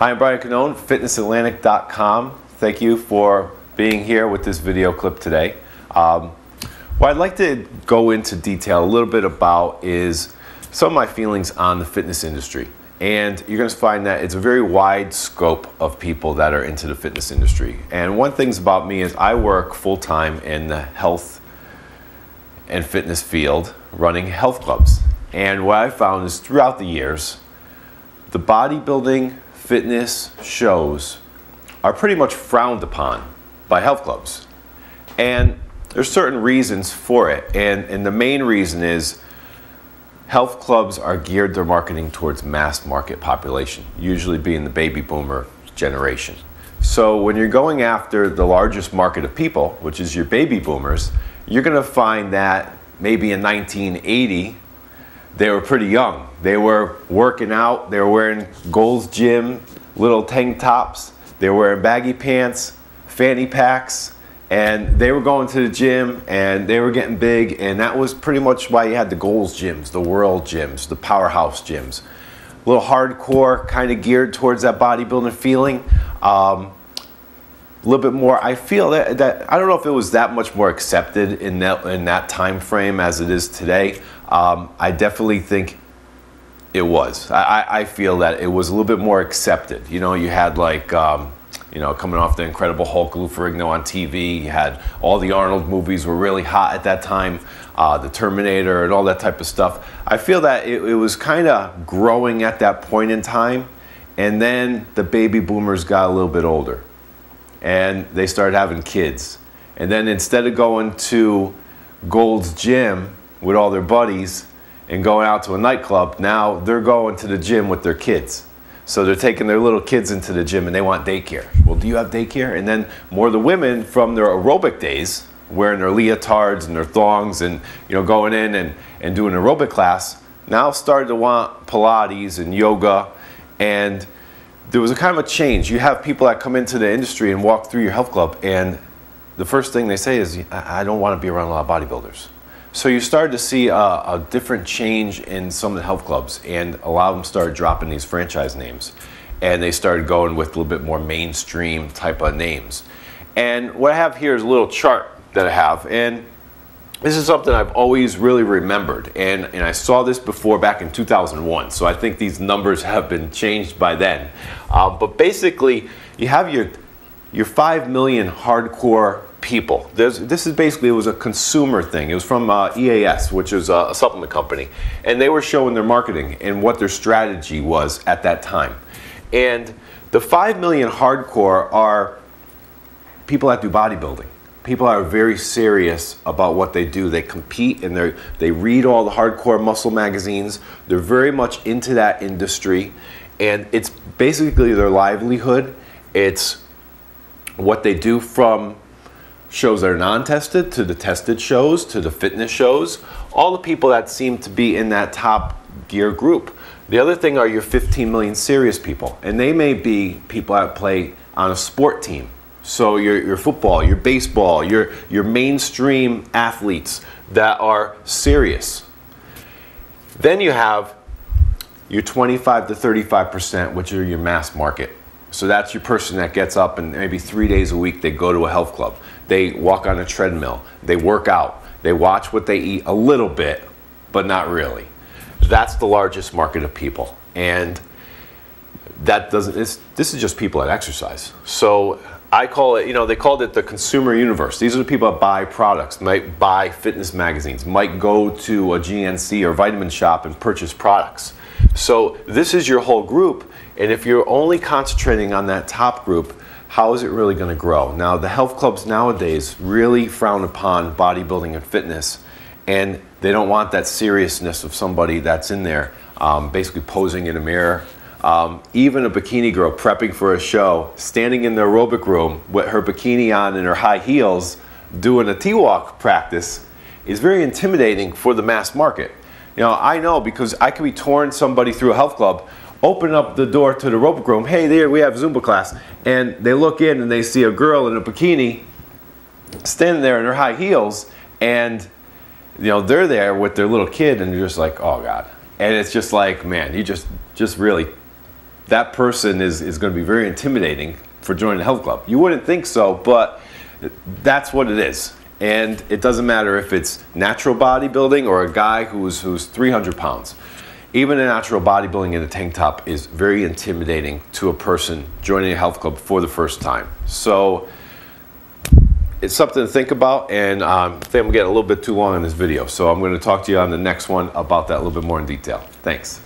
Hi, I'm Brian Cannone, fitnessatlantic.com. Thank you for being here with this video clip today. What I'd like to go into detail a little bit about is some of my feelings on the fitness industry. And you're going to find that it's a very wide scope of people that are into the fitness industry. And one thing about me is I work full-time in the health and fitness field running health clubs. And what I found is throughout the years, the bodybuilding fitness shows are pretty much frowned upon by health clubs. And there's certain reasons for it. And the main reason is health clubs are geared their marketing towards mass market population, usually being the baby boomer generation. So when you're going after the largest market of people, which is your baby boomers, you're going to find that maybe in 1980, they were pretty young. They were working out, they were wearing Gold's Gym, little tank tops, they were wearing baggy pants, fanny packs, and they were going to the gym and they were getting big, and that was pretty much why you had the Gold's gyms, the world gyms, the powerhouse gyms. A little hardcore, kind of geared towards that bodybuilding feeling. A little bit more, I feel that I don't know if it was that much more accepted in that time frame as it is today. I definitely think it was. I feel that it was a little bit more accepted. You know, you had like, coming off the Incredible Hulk, Lou Ferrigno on TV. You had all the Arnold movies were really hot at that time, the Terminator and all that type of stuff. I feel that it was kind of growing at that point in time, and then the baby boomers got a little bit older, and they started having kids. And then instead of going to Gold's Gym with all their buddies and going out to a nightclub, now they're going to the gym with their kids. So they're taking their little kids into the gym and they want daycare. Well, do you have daycare? And then more of the women from their aerobic days, wearing their leotards and their thongs and going in and doing an aerobic class, now started to want Pilates and yoga. And there was a kind of a change. You have people that come into the industry and walk through your health club, and the first thing they say is, I don't want to be around a lot of bodybuilders. So you started to see a different change in some of the health clubs, and a lot of them started dropping these franchise names, and they started going with a little bit more mainstream type of names. And what I have here is a little chart that I have, and this is something I've always really remembered, and I saw this before back in 2001, so I think these numbers have been changed by then. But basically, you have your 5 million hardcore people. This is basically, it was a consumer thing. It was from EAS, which is a supplement company, and they were showing their marketing and what their strategy was at that time. And the 5 million hardcore are people that do bodybuilding. People that are very serious about what they do. They compete and they read all the hardcore muscle magazines. They're very much into that industry, and it's basically their livelihood. It's what they do, from shows that are non-tested to the tested shows to the fitness shows. All the people that seem to be in that top gear group. The other thing are your 15 million serious people, and they may be people that play on a sport team. So your football, your baseball, your mainstream athletes that are serious. Then you have your 25 to 35%, which are your mass market. So that's your person that gets up and maybe 3 days a week they go to a health club. They walk on a treadmill. They work out. They watch what they eat a little bit, but not really. That's the largest market of people. And this is just people that exercise. So I call it, they called it the consumer universe. These are the people that buy products, might buy fitness magazines, might go to a GNC or vitamin shop and purchase products. So this is your whole group, and if you're only concentrating on that top group, how is it really going to grow? Now, the health clubs nowadays really frown upon bodybuilding and fitness, and they don't want that seriousness of somebody that's in there basically posing in a mirror. Even a bikini girl prepping for a show, standing in the aerobic room with her bikini on and her high heels, doing a T-walk practice, is very intimidating for the mass market. I know, because I could be touring somebody through a health club, open up the door to the aerobic room, hey there, we have Zumba class, and they look in and they see a girl in a bikini standing there in her high heels, and they're there with their little kid, and you're just like, oh God. And it's just like, man, you just really that person is going to be very intimidating for joining a health club. You wouldn't think so, but that's what it is. And it doesn't matter if it's natural bodybuilding or a guy who's 300 pounds. Even a natural bodybuilding in a tank top is very intimidating to a person joining a health club for the first time. So it's something to think about, and I think I'm getting a little bit too long in this video. So I'm going to talk to you on the next one about that a little bit more in detail. Thanks.